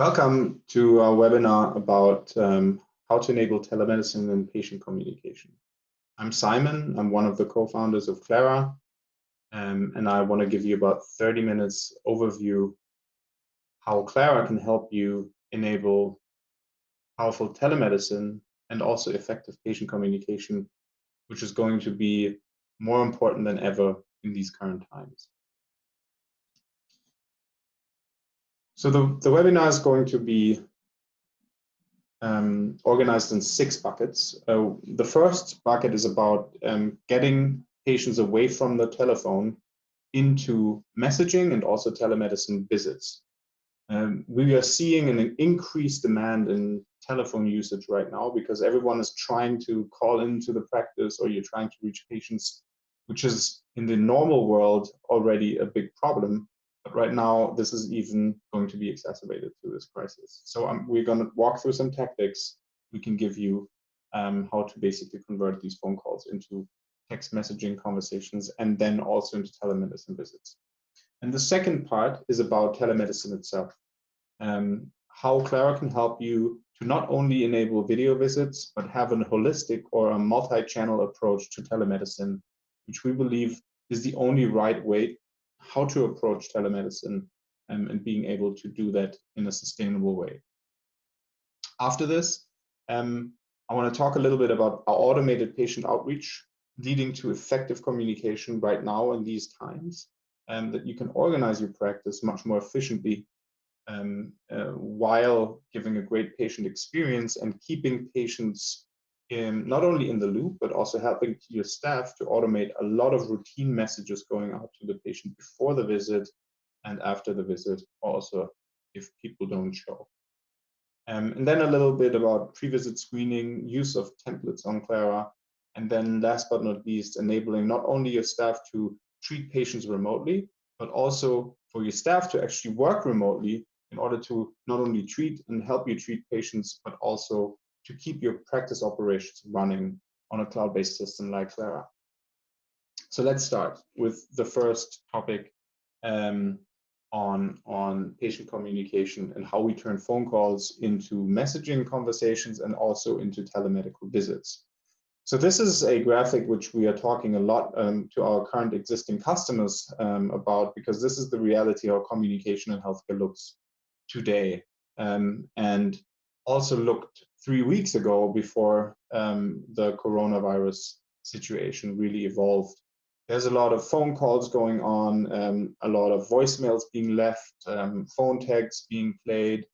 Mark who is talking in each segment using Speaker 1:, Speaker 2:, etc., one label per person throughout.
Speaker 1: Welcome to our webinar about how to enable telemedicine and patient communication. I'm Simon. I'm one of the co-founders of Clara, and I want to give you about 30 minutes overview how Clara can help you enable powerful telemedicine and also effective patient communication, which is going to be more important than ever in these current times. So the webinar is going to be organized in 6 buckets. The first bucket is about getting patients away from the telephone into messaging and also telemedicine visits. We are seeing an increased demand in telephone usage right now because everyone is trying to call into the practice, or you're trying to reach patients, which is in the normal world already a big problem. But right now, this is even going to be exacerbated through this crisis. So we're going to walk through some tactics we can give you how to basically convert these phone calls into text messaging conversations and then also into telemedicine visits. And the second part is about telemedicine itself. How Clara can help you to not only enable video visits, but have a holistic or a multi-channel approach to telemedicine, which we believe is the only right way how to approach telemedicine and being able to do that in a sustainable way. After this, I want to talk a little bit about our automated patient outreach leading to effective communication right now in these times, that you can organize your practice much more efficiently while giving a great patient experience and keeping patients not only in the loop, but also helping your staff to automate a lot of routine messages going out to the patient before the visit and after the visit, also if people don't show. And then a little bit about PreVisit Screening, use of templates on Clara, and then last but not least, enabling not only your staff to treat patients remotely, but also for your staff to actually work remotely in order to not only treat and help you treat patients, but also to keep your practice operations running on a cloud-based system like Clara. So let's start with the first topic on patient communication and how we turn phone calls into messaging conversations and also into telemedical visits. So this is a graphic which we are talking a lot to our current existing customers about, because this is the reality how communication in healthcare looks today, and also looked 3 weeks ago before the coronavirus situation really evolved. There's a lot of phone calls going on, a lot of voicemails being left, phone tags being played,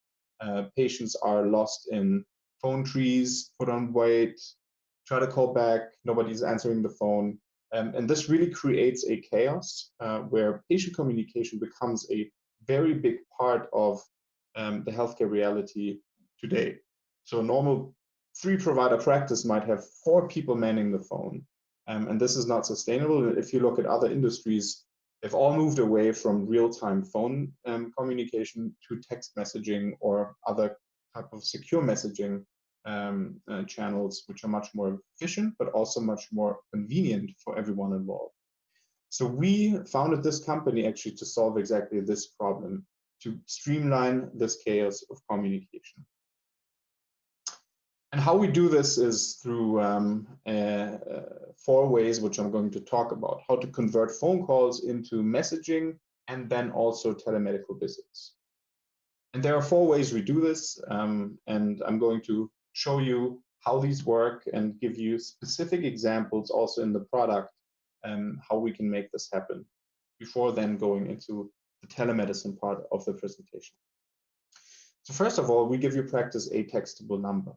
Speaker 1: patients are lost in phone trees, put on wait, try to call back, nobody's answering the phone. And this really creates a chaos where patient communication becomes a very big part of the healthcare reality today. So a normal 3-provider practice might have 4 people manning the phone. And this is not sustainable. If you look at other industries, they've all moved away from real-time phone communication to text messaging or other type of secure messaging channels, which are much more efficient, but also much more convenient for everyone involved. So we founded this company actually to solve exactly this problem, to streamline this chaos of communication. And how we do this is through 4 ways, which I'm going to talk about: how to convert phone calls into messaging and then also telemedical visits. And there are 4 ways we do this, and I'm going to show you how these work and give you specific examples also in the product, how we can make this happen before then going into the telemedicine part of the presentation. So first of all, we give your practice a textable number.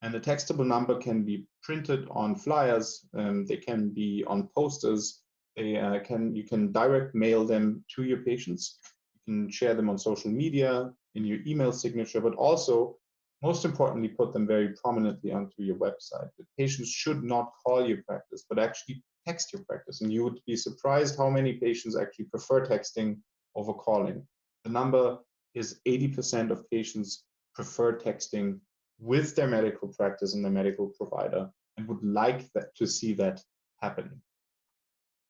Speaker 1: And the textable number can be printed on flyers, they can be on posters, you can direct mail them to your patients, you can share them on social media, in your email signature, but also, most importantly, put them very prominently onto your website. The patients should not call your practice, but actually text your practice. And you would be surprised how many patients actually prefer texting over calling. The number is 80% of patients prefer texting with their medical practice and their medical provider and would like that to see that happening.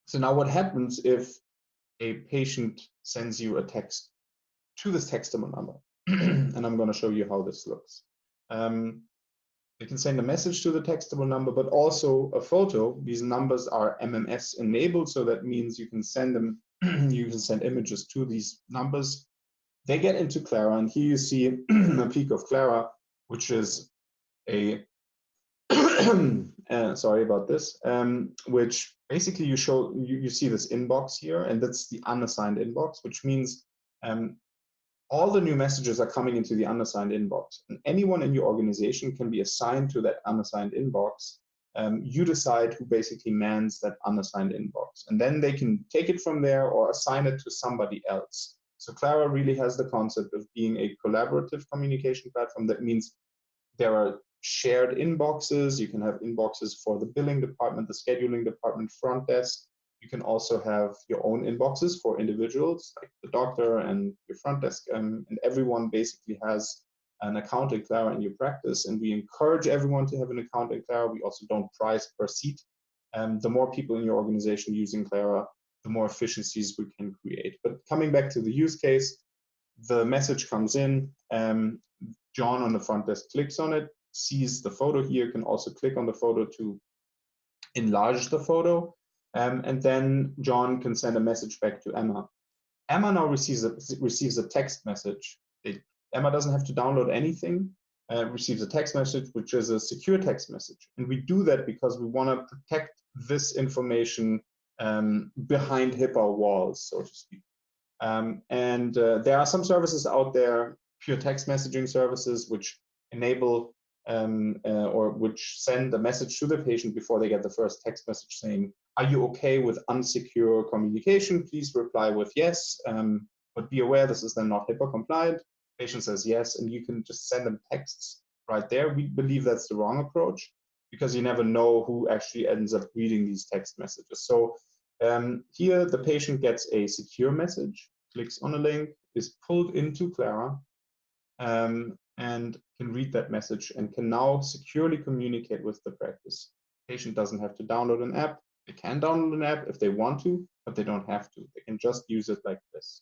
Speaker 1: So now what happens if a patient sends you a text to this textable number? and I'm going to show you how this looks. You can send a message to the textable number, but also a photo. These numbers are MMS enabled, so that means you can send them, you can send images to these numbers. They get into Clara, and here you see a peek of Clara, which is a sorry about this, which basically you see this inbox here, and that's the unassigned inbox, which means all the new messages are coming into the unassigned inbox, and anyone in your organization can be assigned to that unassigned inbox. You decide who basically mans that unassigned inbox, and then they can take it from there or assign it to somebody else. So Clara really has the concept of being a collaborative communication platform. That means there are shared inboxes. You can have inboxes for the billing department, the scheduling department, front desk. You can also have your own inboxes for individuals, like the doctor and your front desk, and everyone basically has an account in Clara in your practice, and we encourage everyone to have an account in Clara. We also don't price per seat. The more people in your organization using Clara, the more efficiencies we can create. But coming back to the use case, the message comes in, John on the front desk clicks on it, sees the photo here, can also click on the photo to enlarge the photo, and then John can send a message back to Emma. Emma now receives a text message. Emma doesn't have to download anything, receives a text message, which is a secure text message. And we do that because we want to protect this information behind HIPAA walls, so to speak. There are some services out there, pure text messaging services, which enable or which send a message to the patient before they get the first text message saying, "Are you okay with unsecure communication? Please reply with yes. But be aware, this is then not HIPAA compliant." Patient says yes, and you can just send them texts right there. We believe that's the wrong approach because you never know who actually ends up reading these text messages. So here the patient gets a secure message, clicks on a link, is pulled into Clara, and can read that message and can now securely communicate with the practice. Patient doesn't have to download an app. They can download an app if they want to, but they don't have to. They can just use it like this.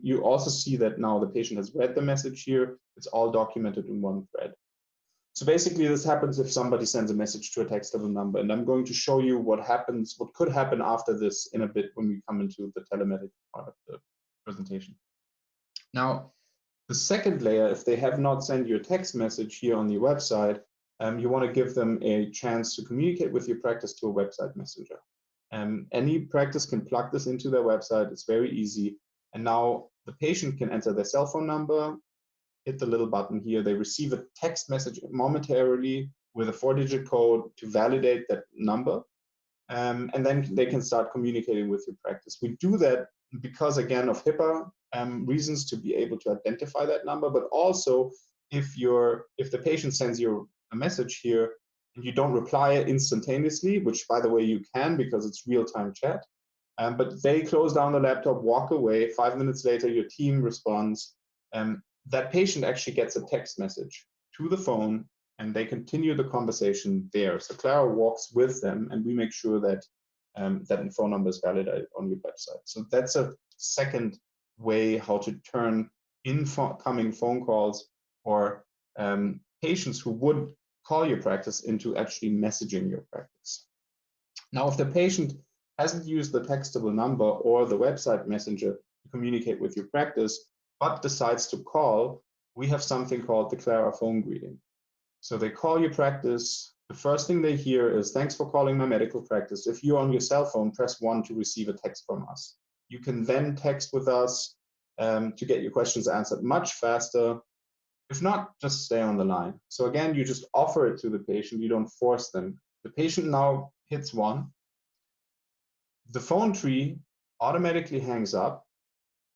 Speaker 1: You also see that now the patient has read the message here. It's all documented in one thread. So basically this happens if somebody sends a message to a textable number, and I'm going to show you what could happen after this in a bit when we come into the telemedicine part of the presentation. Now, the second layer, if they have not sent you a text message here on the website, you want to give them a chance to communicate with your practice to a website messenger. Any practice can plug this into their website. It's very easy. And now the patient can enter their cell phone number, hit the little button here. They receive a text message momentarily with a 4-digit code to validate that number. And then they can start communicating with your practice. We do that because, again, of HIPAA reasons to be able to identify that number, but also if the patient sends you a message here and you don't reply instantaneously, which by the way you can because it's real-time chat, but they close down the laptop, walk away, 5 minutes later your team responds, that patient actually gets a text message to the phone and they continue the conversation there. So Clara walks with them and we make sure that that phone number is validated on your website. So that's a second way how to turn incoming phone calls or patients who would call your practice into actually messaging your practice. Now, if the patient hasn't used the textable number or the website messenger to communicate with your practice, but decides to call, we have something called the Clara phone greeting. So they call your practice. The first thing they hear is, "Thanks for calling my medical practice. If you're on your cell phone, press 1 to receive a text from us." You can then text with us to get your questions answered much faster. If not, just stay on the line. So again, you just offer it to the patient. You don't force them. The patient now hits 1. The phone tree automatically hangs up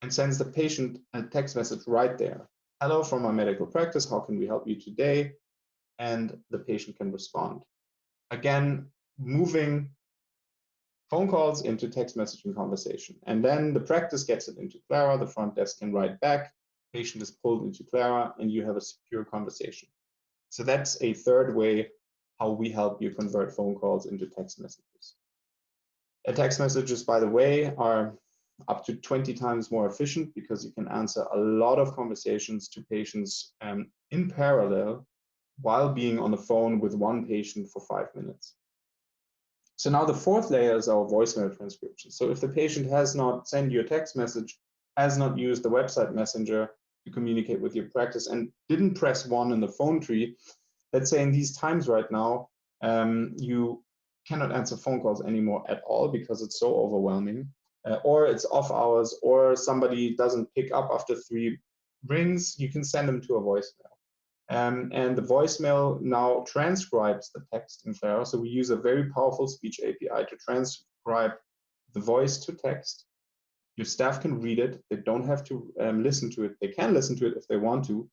Speaker 1: and sends the patient a text message right there. "Hello from my medical practice. How can we help you today?" And the patient can respond. Again, moving phone calls into text messaging conversation. And then the practice gets it into Clara. The front desk can write back. Patient is pulled into Clara and you have a secure conversation. So that's a third way how we help you convert phone calls into text messages. Text messages, by the way, are up to 20 times more efficient because you can answer a lot of conversations to patients in parallel while being on the phone with one patient for 5 minutes. So now the fourth layer is our voicemail transcription. So if the patient has not sent you a text message, has not used the website messenger to communicate with your practice, and didn't press 1 in the phone tree, let's say in these times right now, you cannot answer phone calls anymore at all because it's so overwhelming, or it's off hours, or somebody doesn't pick up after 3 rings, you can send them to a voicemail. And the voicemail now transcribes the text in Clara. So we use a very powerful speech API to transcribe the voice to text. Your staff can read it. They don't have to listen to it. They can listen to it if they want to.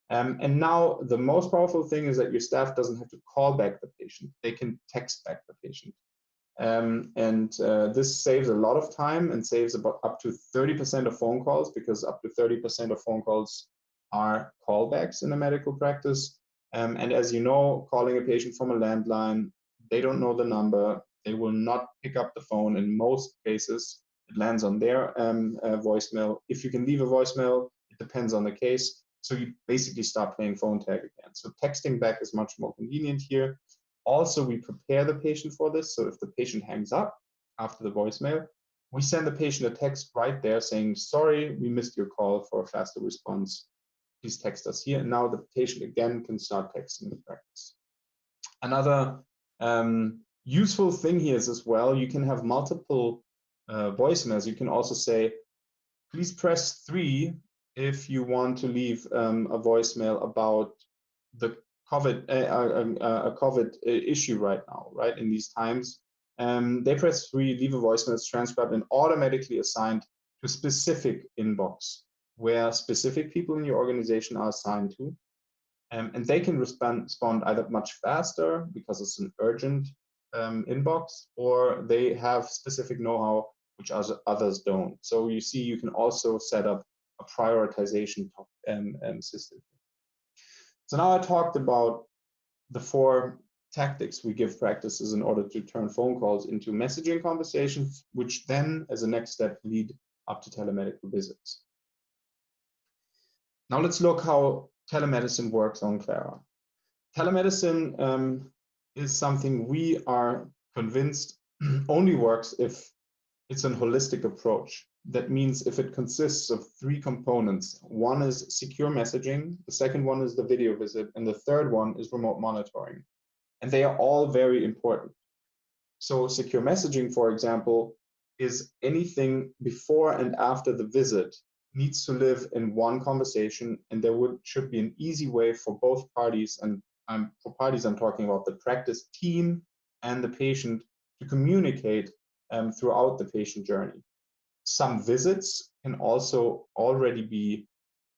Speaker 1: And now the most powerful thing is that your staff doesn't have to call back the patient. They can text back the patient. This saves a lot of time and saves about up to 30% of phone calls, because up to 30% of phone calls are callbacks in a medical practice. And as you know, calling a patient from a landline, they don't know the number. They will not pick up the phone. In most cases, it lands on their voicemail. If you can leave a voicemail, it depends on the case. So you basically start playing phone tag again. So texting back is much more convenient here. Also, we prepare the patient for this. So if the patient hangs up after the voicemail, we send the patient a text right there saying, sorry, we missed your call. For a faster response, please text us here. And now the patient again can start texting the practice. Another useful thing here is as well, you can have multiple voicemails. You can also say, please press 3 if you want to leave a voicemail about the COVID issue right now, right? In these times, they press 3, leave a voicemail, it's transcribed and automatically assigned to a specific inbox where specific people in your organization are assigned to. And they can respond either much faster because it's an urgent inbox, or they have specific know-how which others don't. So you see, you can also set up a prioritization system. So now I talked about the 4 tactics we give practices in order to turn phone calls into messaging conversations, which then, as a next step, lead up to telemedical visits. Now let's look how telemedicine works on Clara. Telemedicine is something we are convinced only works if it's a holistic approach. That means if it consists of 3 components. One is secure messaging, the second one is the video visit, and the third one is remote monitoring. And they are all very important. So secure messaging, for example, is anything before and after the visit needs to live in one conversation, and there should be an easy way for both parties, and for parties I'm talking about the practice team and the patient, to communicate throughout the patient journey. Some visits can also already be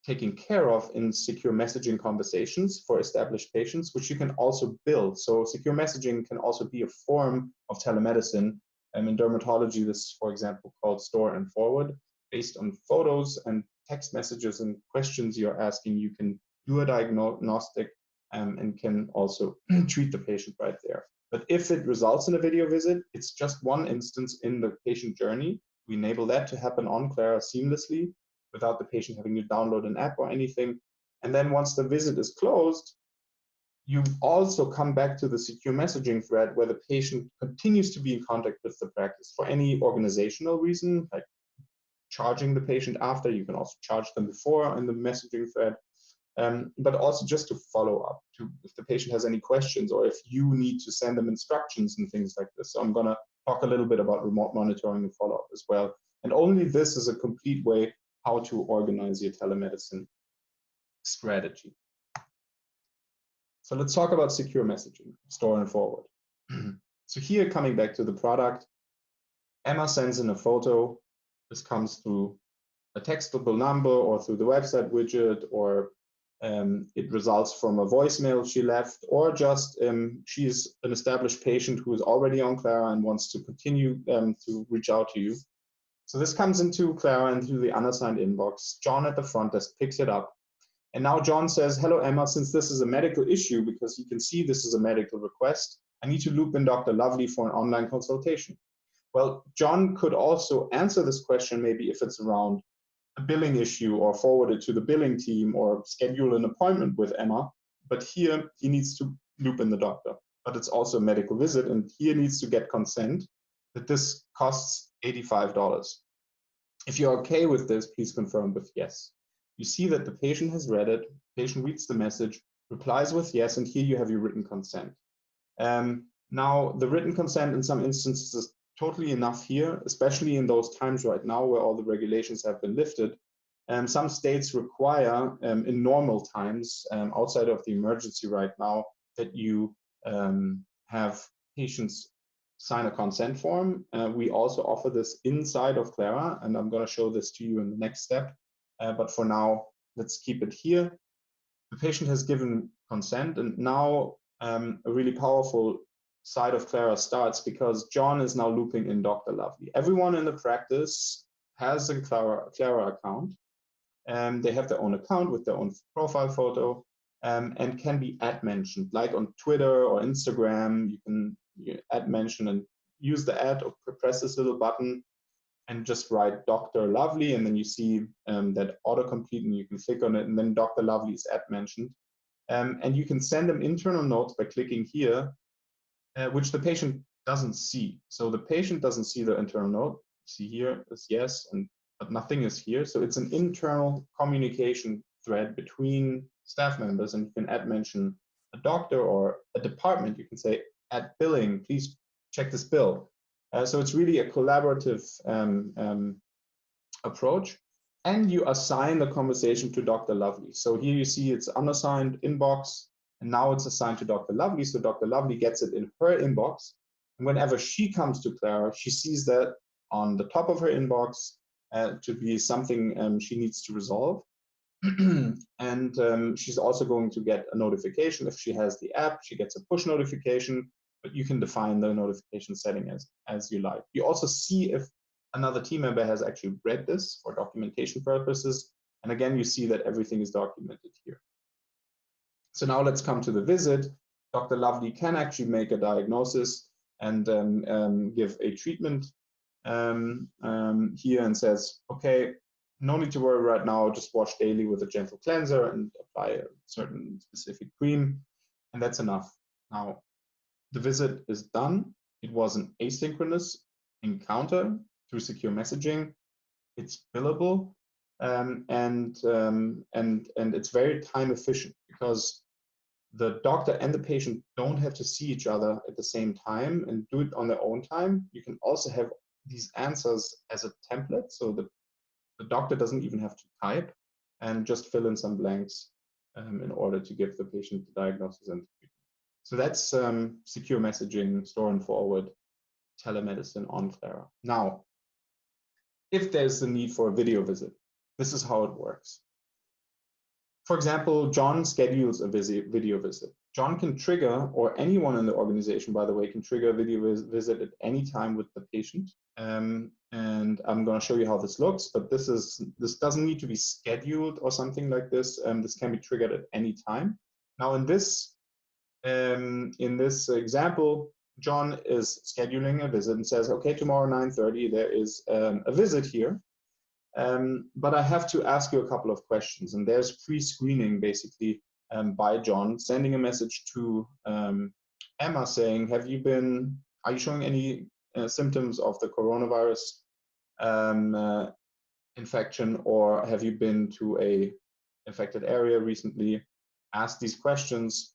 Speaker 1: taken care of in secure messaging conversations for established patients, which you can also build. So secure messaging can also be a form of telemedicine. In dermatology, this is, for example, called store and forward. Based on photos and text messages and questions you're asking, you can do a diagnostic and can also treat the patient right there. But if it results in a video visit, it's just one instance in the patient journey. We enable that to happen on Clara seamlessly without the patient having to download an app or anything. And then once the visit is closed, you also come back to the secure messaging thread where the patient continues to be in contact with the practice for any organizational reason, like charging the patient after. You can also charge them before in the messaging thread, but also just to follow up if the patient has any questions, or if you need to send them instructions and things like this. So I'm going to talk a little bit about remote monitoring and follow-up as well. And only this is a complete way how to organize your telemedicine strategy. So let's talk about secure messaging, store and forward. So here, coming back to the product, Emma sends in a photo. This comes through a textable number or through the website widget, or it results from a voicemail she left, or just she's an established patient who is already on Clara and wants to continue to reach out to you. So this comes into Clara and through the unassigned inbox. John at the front desk picks it up. And now John says, hello, Emma, since this is a medical issue, because you can see this is a medical request, I need to loop in Dr. Lovely for an online consultation. Well, John could also answer this question, maybe if it's around a billing issue, or forward it to the billing team, or schedule an appointment with Emma. But here he needs to loop in the doctor. But it's also a medical visit, and here needs to get consent that this costs $85. If you're okay with this, please confirm with yes. You see that the patient has read it, patient reads the message, replies with yes, and here you have your written consent. Now, the written consent in some instances is totally enough here, especially in those times right now where all the regulations have been lifted. Some states require, in normal times, outside of the emergency right now, that you have patients sign a consent form. We also offer this inside of Clara, and I'm going to show this to you in the next step. But for now, let's keep it here. The patient has given consent, and now a really powerful side of Clara starts, because John is now looping in Dr. Lovely. Everyone in the practice has a Clara account, and they have their own account with their own profile photo, and can be mentioned, like on Twitter or Instagram. You can mention and use the ad, or press this little button and just write Dr. Lovely, and then you see that autocomplete, and you can click on it, and then Dr. Lovely is mentioned. And you can send them internal notes by clicking here, which the patient doesn't see. So the patient doesn't see the internal note. See here is yes, but nothing is here. So it's an internal communication thread between staff members, and you can mention a doctor or a department. You can say at billing, please check this bill. So it's really a collaborative approach, and you assign the conversation to Dr. Lovely. So here you see it's unassigned inbox, and now it's assigned to Dr. Lovely. So Dr. Lovely gets it in her inbox, and whenever she comes to Clara, she sees that on the top of her inbox to be something she needs to resolve. And she's also going to get a notification. If she has the app, she gets a push notification, but you can define the notification setting as you like. You also see if another team member has actually read this for documentation purposes. And again, you see that everything is documented here. So now let's come to the visit. Dr. Lovely can actually make a diagnosis and give a treatment here, and says, okay, no need to worry right now, just wash daily with a gentle cleanser and apply a certain specific cream, and that's enough. Now, the visit is done. It was an asynchronous encounter through secure messaging. It's billable, and it's very time efficient, because the doctor and the patient don't have to see each other at the same time and do it on their own time. You can also have these answers as a template, so the doctor doesn't even have to type, and just fill in some blanks in order to give the patient the diagnosis and treatment. So that's secure messaging, store and forward, telemedicine on Clara. Now, if there's the need for a video visit, this is how it works. For example, John schedules a video visit. John can trigger, or anyone in the organization, by the way, can trigger a video visit at any time with the patient. And I'm going to show you how this looks, but this doesn't need to be scheduled or something like this. This can be triggered at any time. Now, in this example, John is scheduling a visit and says, okay, tomorrow 9:30, there is a visit here. But I have to ask you a couple of questions, and there's pre-screening basically by John, sending a message to Emma saying, are you showing any symptoms of the coronavirus infection, or have you been to a infected area recently? Ask these questions.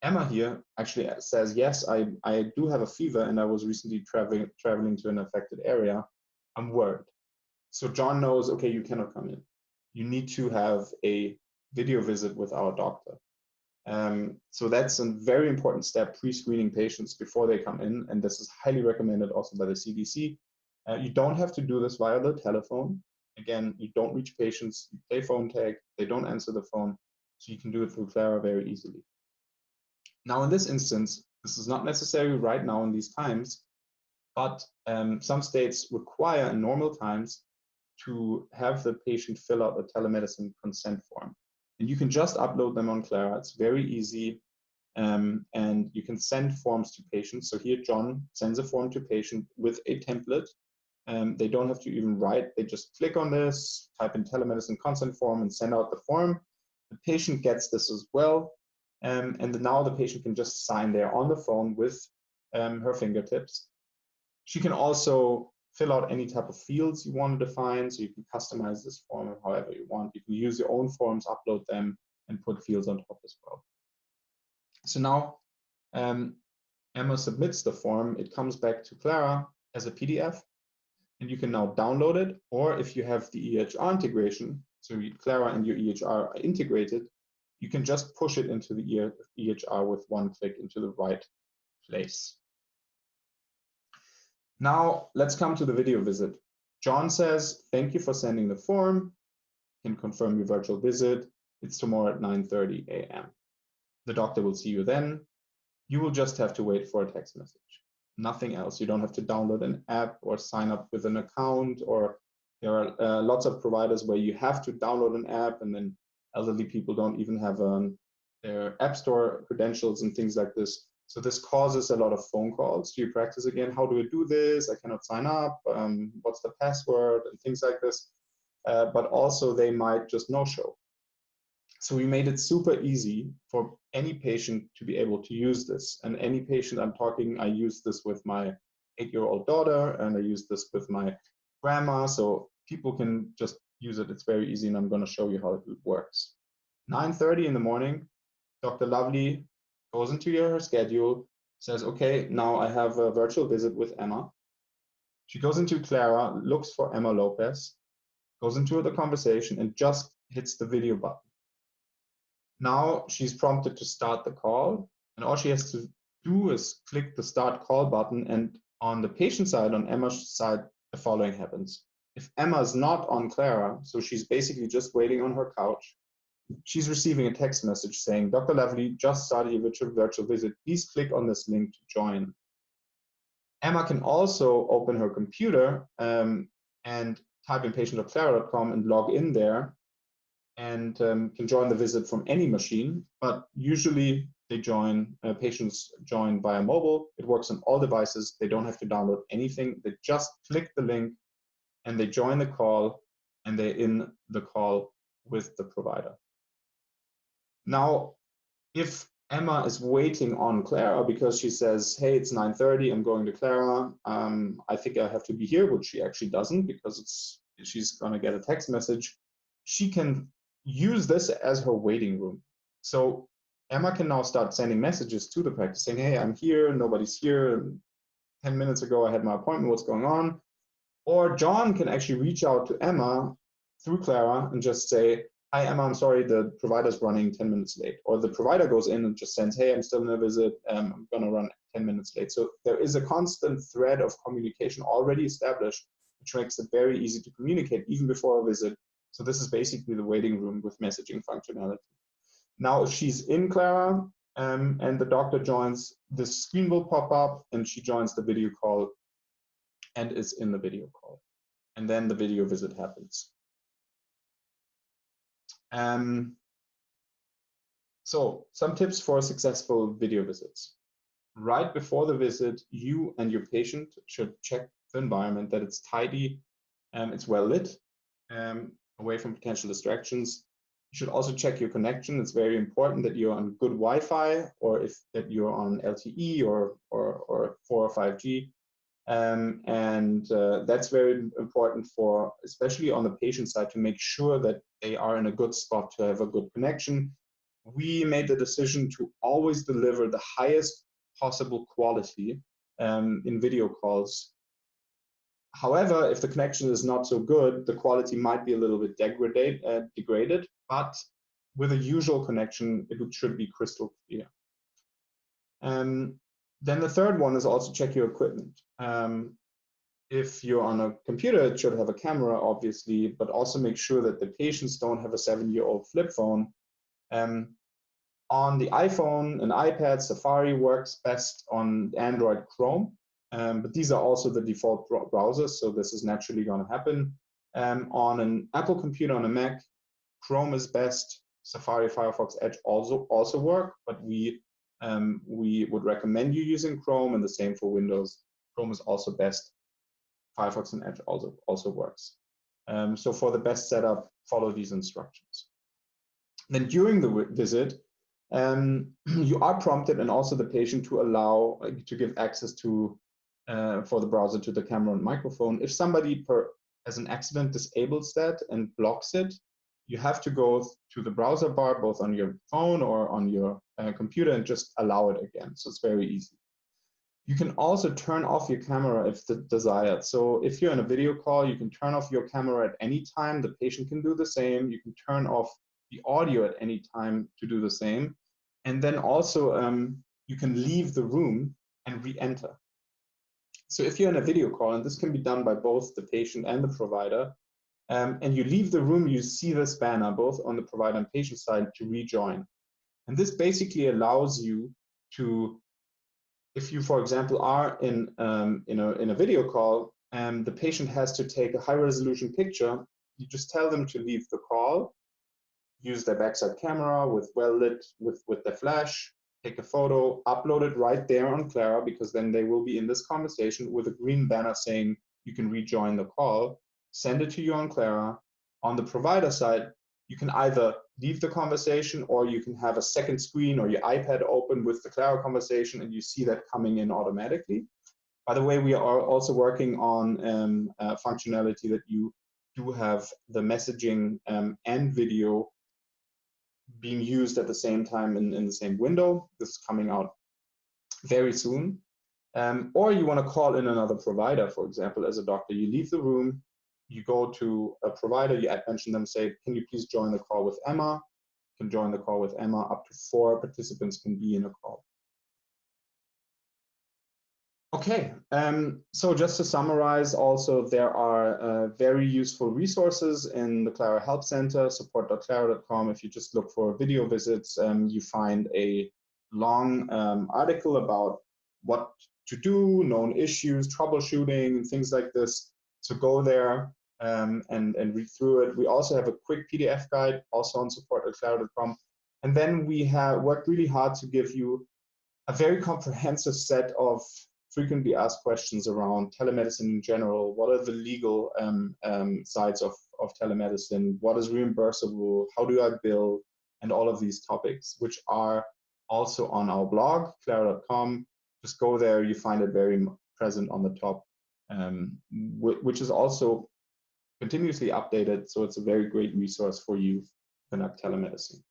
Speaker 1: Emma here actually says, yes, I do have a fever, and I was recently traveling to an affected area. I'm worried. So John knows, okay, you cannot come in. You need to have a video visit with our doctor. So that's a very important step, pre-screening patients before they come in, and this is highly recommended also by the CDC. You don't have to do this via the telephone. Again, you don't reach patients, you play phone tag, they don't answer the phone, so you can do it through Clara very easily. Now, in this instance, this is not necessary right now in these times, but some states require in normal times to have the patient fill out a telemedicine consent form. And you can just upload them on Clara. It's very easy. and you can send forms to patients. So here John sends a form to patient with a template. They don't have to even write, they just click on this, type in telemedicine consent form and send out the form. The patient gets this as well. And now the patient can just sign there on the phone with her fingertips. She can also fill out any type of fields you want to define, so you can customize this form however you want. You can use your own forms, upload them, and put fields on top as well. So now Emma submits the form, it comes back to Clara as a PDF, and you can now download it, or if you have the EHR integration, so Clara and your EHR are integrated, you can just push it into the EHR with one click into the right place. Now let's come to the video visit. John says, thank you for sending the form. You can confirm your virtual visit. It's tomorrow at 9:30 a.m. The doctor will see you then. You will just have to wait for a text message. Nothing else. You don't have to download an app or sign up with an account, or there are lots of providers where you have to download an app, and then elderly people don't even have their app store credentials and things like this. So this causes a lot of phone calls to your practice again. How do I do this? I cannot sign up. What's the password? And things like this. But also they might just no-show. So we made it super easy for any patient to be able to use this. And any patient I use this with my 8-year-old daughter, and I use this with my grandma. So people can just use it. It's very easy, and I'm going to show you how it works. 9:30 in the morning, Dr. Lovely goes into her schedule, says, okay, now I have a virtual visit with Emma. She goes into Clara, looks for Emma Lopez, goes into the conversation, and just hits the video button. Now she's prompted to start the call, and all she has to do is click the start call button, and on the patient side, on Emma's side, the following happens. If Emma is not on Clara, so she's basically just waiting on her couch, she's receiving a text message saying, Dr. Lovely just started your virtual visit. Please click on this link to join. Emma can also open her computer and type in patient.clara.com and log in there, and can join the visit from any machine. But usually they patients join via mobile. It works on all devices. They don't have to download anything. They just click the link and they join the call, and they're in the call with the provider. Now, if Emma is waiting on Clara because she says, hey, it's 9:30, I'm going to Clara, I think I have to be here, which she actually doesn't, because she's going to get a text message, she can use this as her waiting room. So Emma can now start sending messages to the practice saying, hey, I'm here, nobody's here, 10 minutes ago I had my appointment, what's going on? Or John can actually reach out to Emma through Clara and just say, hi, Emma, I'm sorry, the provider's running 10 minutes late. Or the provider goes in and just sends, hey, I'm still in a visit, I'm going to run 10 minutes late. So there is a constant thread of communication already established, which makes it very easy to communicate even before a visit. So this is basically the waiting room with messaging functionality. Now, if she's in Clara and the doctor joins, the screen will pop up and she joins the video call and is in the video call. And then the video visit happens. So some tips for successful video visits. Right before the visit, you and your patient should check the environment, that it's tidy, it's well lit, away from potential distractions. You should also check your connection. It's very important that you're on good Wi-Fi, or that you're on LTE or 4 or 5G. That's very important for, especially on the patient side, to make sure that they are in a good spot to have a good connection. We made the decision to always deliver the highest possible quality in video calls. However, if the connection is not so good, the quality might be a little bit degraded, but with a usual connection, it should be crystal clear. Then the third one is also check your equipment. If you're on a computer, it should have a camera, obviously, but also make sure that the patients don't have a 7-year-old flip phone. On the iPhone and iPad, Safari works best on Android Chrome, but these are also the default browsers, so this is naturally going to happen. On an Apple computer, on a Mac, Chrome is best. Safari, Firefox, Edge also work, but we we would recommend you using Chrome, and the same for Windows. Chrome is also best. Firefox and Edge also works. So for the best setup, follow these instructions. Then during the visit, you are prompted, and also the patient, to give access to for the browser to the camera and microphone. If somebody as an accident disables that and blocks it, you have to go to the browser bar, both on your phone or on your computer, and just allow it again. So it's very easy. You can also turn off your camera if desired. So if you're in a video call, you can turn off your camera at any time. The patient can do the same. You can turn off the audio at any time to do the same. And then also you can leave the room and re-enter. So if you're in a video call, and this can be done by both the patient and the provider, and you leave the room, you see this banner both on the provider and patient side to rejoin. And this basically allows you to, if you, for example, are in a video call and the patient has to take a high-resolution picture, you just tell them to leave the call, use their backside camera with well-lit, with their flash, take a photo, upload it right there on Clara, because then they will be in this conversation with a green banner saying you can rejoin the call, send it to you on Clara. On the provider side, you can either leave the conversation, or you can have a second screen or your iPad open with the Clara conversation, and you see that coming in automatically. By the way, we are also working on functionality that you do have the messaging and video being used at the same time in the same window. This is coming out very soon. Or you want to call in another provider, for example, as a doctor. You leave the room, you go to a provider, you mention them, say, can you please join the call with Emma? You can join the call with Emma. Up to 4 participants can be in a call. Okay, so just to summarize, also there are very useful resources in the Clara Help Center, support.clara.com. If you just look for video visits, you find a long article about what to do, known issues, troubleshooting, things like this. So go there and read through it. We also have a quick PDF guide, also on support.clara.com. And then we have worked really hard to give you a very comprehensive set of frequently asked questions around telemedicine in general. What are the legal sides of telemedicine? What is reimbursable? How do I bill? And all of these topics, which are also on our blog, clara.com. Just go there, you find it very present on the top, which is also continuously updated. So it's a very great resource for you to conduct telemedicine.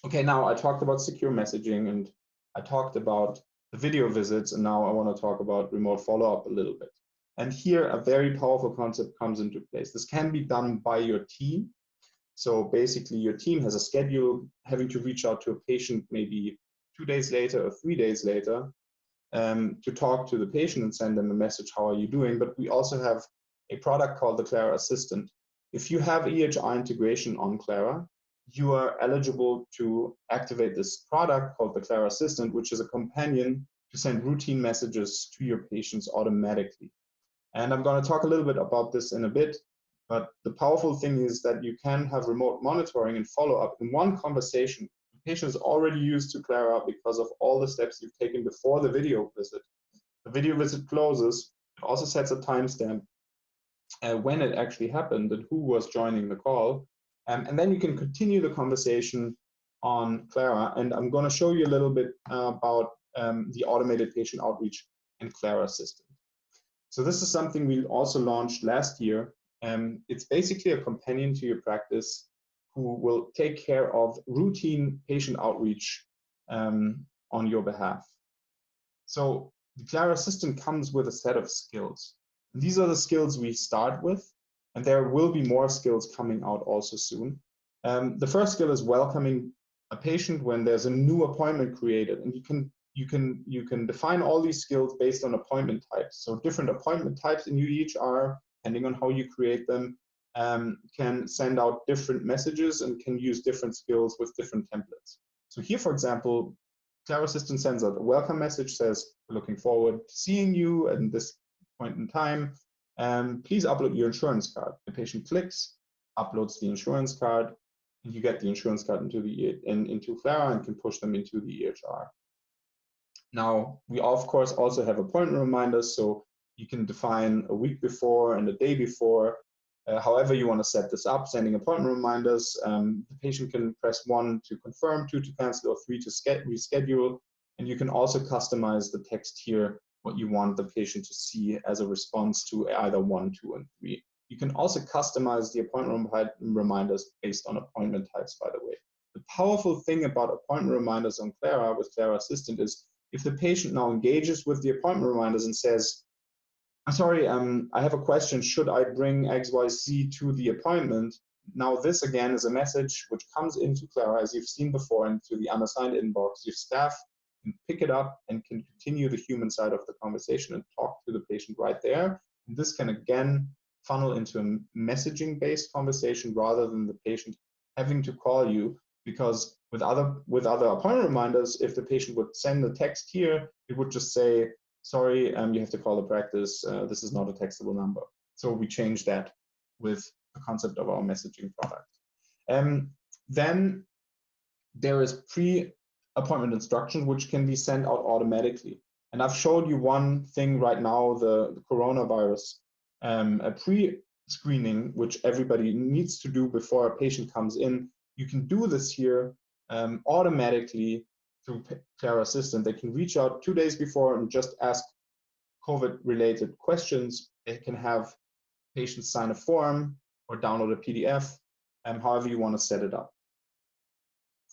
Speaker 1: Okay, now I talked about secure messaging, and I talked about the video visits, and now I want to talk about remote follow-up a little bit. And here a very powerful concept comes into place. This can be done by your team. So basically your team has a schedule, having to reach out to a patient maybe 2 days later or 3 days later to talk to the patient and send them a message, how are you doing? But we also have a product called the Clara Assistant. If you have EHR integration on Clara, you are eligible to activate this product called the Clara Assistant, which is a companion to send routine messages to your patients automatically. And I'm going to talk a little bit about this in a bit, but the powerful thing is that you can have remote monitoring and follow-up in one conversation. The patient is already used to Clara because of all the steps you've taken before the video visit. The video visit closes. It also sets a timestamp when it actually happened and who was joining the call. And then you can continue the conversation on Clara. And I'm going to show you a little bit about the automated patient outreach and Clara Assistant. So this is something we also launched last year. It's basically a companion to your practice who will take care of routine patient outreach on your behalf. So the Clara Assistant comes with a set of skills. And these are the skills we start with. And there will be more skills coming out also soon. The first skill is welcoming a patient when there's a new appointment created, and you can define all these skills based on appointment types. So different appointment types in your EHR, depending on how you create them, can send out different messages and can use different skills with different templates. So here, for example, Clara Assistant sends out a welcome message, says, we're looking forward to seeing you at this point in time. Please upload your insurance card. The patient clicks, uploads the insurance card, and you get the insurance card into Clara and can push them into the EHR. Now, we of course also have appointment reminders, so you can define a week before and a day before. However you want to set this up, sending appointment reminders. The patient can press 1 to confirm, 2 to cancel, or 3 to reschedule. And you can also customize the text here, what you want the patient to see as a response to either 1, 2, and 3. You can also customize the appointment reminders based on appointment types, by the way. The powerful thing about appointment reminders on Clara with Clara Assistant is if the patient now engages with the appointment reminders and says, I'm sorry, I have a question, should I bring XYZ to the appointment? Now this again is a message which comes into Clara, as you've seen before, into the unassigned inbox. Your staff can pick it up and can continue the human side of the conversation and talk to the patient right there. And this can again funnel into a messaging-based conversation rather than the patient having to call you, because with other appointment reminders, if the patient would send a text here, it would just say, sorry, you have to call the practice. This is not a textable number. So we changed that with the concept of our messaging product. Then there is pre-appointment instruction, which can be sent out automatically. And I've showed you one thing right now, the coronavirus, a pre-screening, which everybody needs to do before a patient comes in. You can do this here automatically through Clara Assistant. They can reach out 2 days before and just ask COVID-related questions. They can have patients sign a form or download a PDF, however you want to set it up.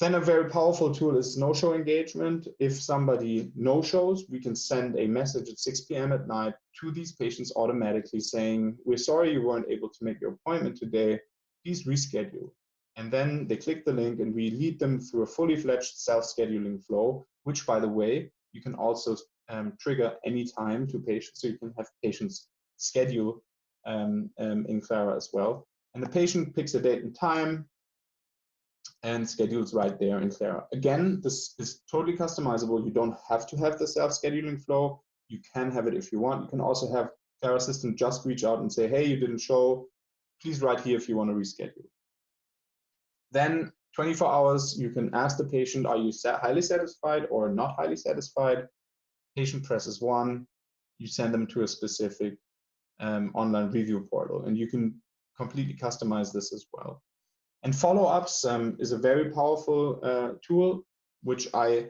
Speaker 1: Then a very powerful tool is no-show engagement. If somebody no-shows, we can send a message at 6 p.m. at night to these patients automatically saying, we're sorry you weren't able to make your appointment today, please reschedule. And then they click the link and we lead them through a fully fledged self-scheduling flow, which, by the way, you can also trigger anytime to patients. So you can have patients schedule in Clara as well. And the patient picks a date and time and schedules right there in Clara. Again, this is totally customizable. You don't have to have the self-scheduling flow. You can have it if you want. You can also have Clara Assistant just reach out and say, hey, you didn't show. Please write here if you want to reschedule. Then 24 hours, you can ask the patient, are you highly satisfied or not highly satisfied? Patient presses 1, you send them to a specific online review portal, and you can completely customize this as well. And follow-ups is a very powerful tool, which I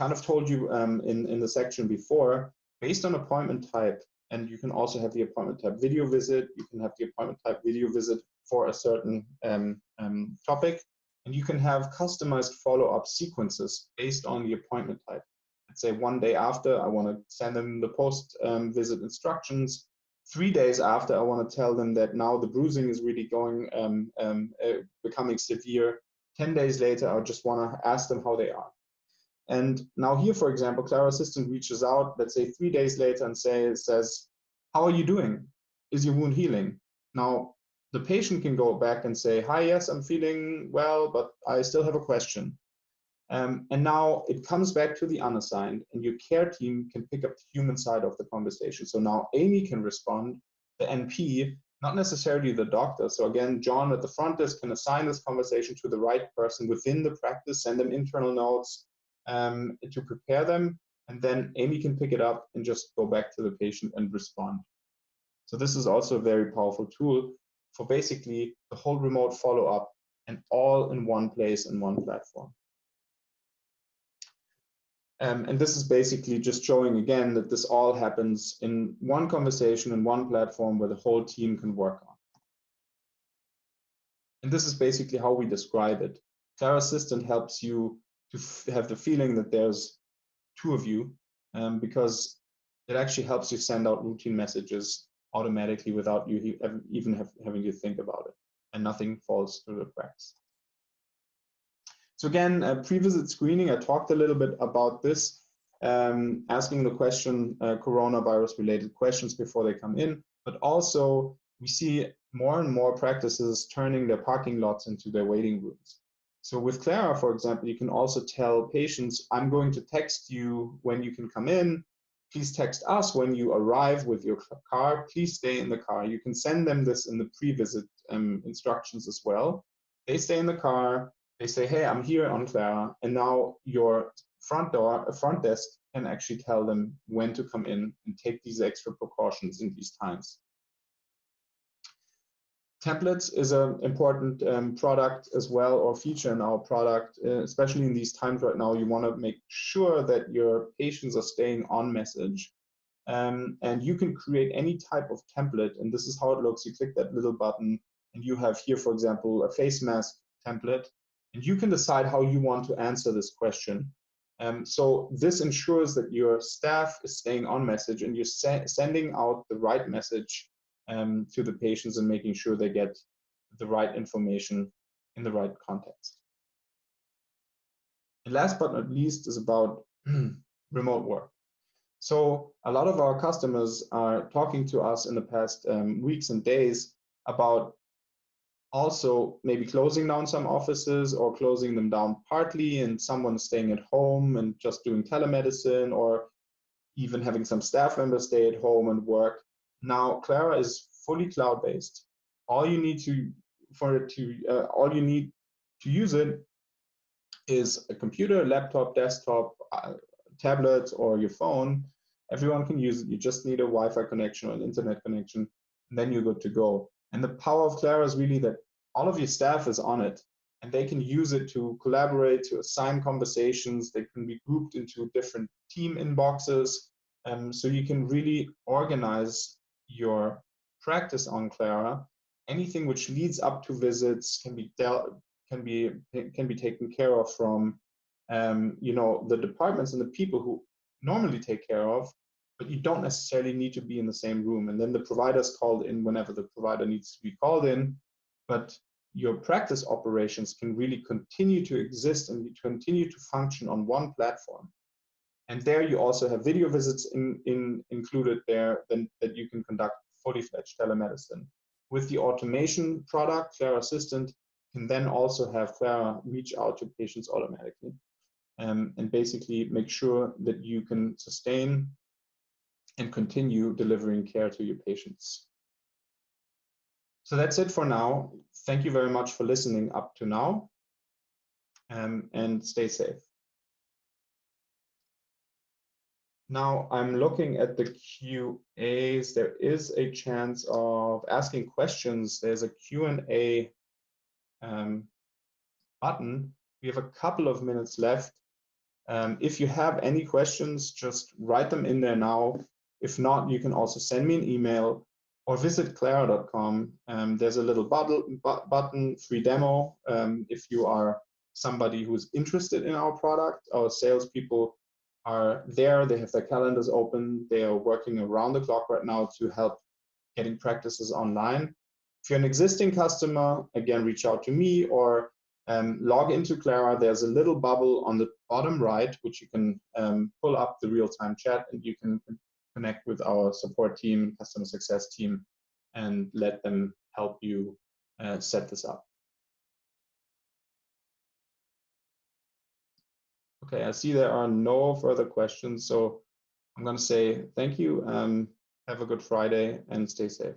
Speaker 1: kind of told you in the section before, based on appointment type. And you can also have the appointment type video visit. You can have the appointment type video visit for a certain topic. And you can have customized follow-up sequences based on the appointment type. Let's say 1 day after, I want to send them the post-visit instructions. 3 days after, I want to tell them that now the bruising is really becoming severe. 10 days later, I just want to ask them how they are. And now here, for example, Clara Assistant reaches out, let's say 3 days later, and says, how are you doing? Is your wound healing? Now, the patient can go back and say, hi, yes, I'm feeling well, but I still have a question. And now it comes back to the unassigned, and your care team can pick up the human side of the conversation. So now Amy can respond, the NP, not necessarily the doctor. So again, John at the front desk can assign this conversation to the right person within the practice, send them internal notes to prepare them, and then Amy can pick it up and just go back to the patient and respond. So this is also a very powerful tool for basically the whole remote follow-up and all in one place in one platform. And this is basically just showing again that this all happens in one conversation in one platform where the whole team can work on. And this is basically how we describe it. Clara Assistant helps you to have the feeling that there's 2 of you, because it actually helps you send out routine messages automatically without you even having to think about it, and nothing falls through the cracks. So again, PreVisit Screening, I talked a little bit about this, asking the question, coronavirus-related questions before they come in, but also we see more and more practices turning their parking lots into their waiting rooms. So with Clara, for example, you can also tell patients, I'm going to text you when you can come in. Please text us when you arrive with your car. Please stay in the car. You can send them this in the pre-visit instructions as well. They stay in the car. They say, hey, I'm here on Clara. And now your front desk can actually tell them when to come in and take these extra precautions in these times. Templates is an important product as well, or feature in our product, especially in these times right now. You want to make sure that your patients are staying on message. And you can create any type of template, and this is how it looks. You click that little button, and you have here, for example, a face mask template, and you can decide how you want to answer this question. So this ensures that your staff is staying on message, and you're sending out the right message to the patients and making sure they get the right information in the right context. And last but not least is about remote work. So a lot of our customers are talking to us in the past weeks and days about also maybe closing down some offices or closing them down partly, and someone staying at home and just doing telemedicine, or even having some staff members stay at home and work. Now, Clara is fully cloud-based. All you need to use it is a computer, laptop, desktop, tablet, or your phone. Everyone can use it. You just need a Wi-Fi connection or an internet connection, and then you're good to go. And the power of Clara is really that all of your staff is on it, and they can use it to collaborate, to assign conversations. They can be grouped into different team inboxes. So you can really organize your practice on Clara. Anything which leads up to visits can be taken care of from the departments and the people who normally take care of, but you don't necessarily need to be in the same room. And then the provider's called in whenever the provider needs to be called in, but your practice operations can really continue to exist and continue to function on one platform. And there you also have video visits included there that you can conduct fully fledged telemedicine. With the automation product, Clara Assistant can then also have Clara reach out to patients automatically, and basically make sure that you can sustain and continue delivering care to your patients. So that's it for now. Thank you very much for listening up to now, and stay safe. Now I'm looking at the QAs. There is a chance of asking questions. There's a Q&A button. We have a couple of minutes left. If you have any questions, just write them in there now. If not, you can also send me an email or visit clara.com. There's a little button, free demo. If you are somebody who's interested in our product, our salespeople are there. They have their calendars open. They are working around the clock right now to help getting practices online. If you're an existing customer, again, reach out to me or log into Clara. There's a little bubble on the bottom right, which you can pull up the real-time chat, and you can connect with our support team, customer success team, and let them help you set this up. Okay, I see there are no further questions, so I'm going to say thank you, have a good Friday, and stay safe.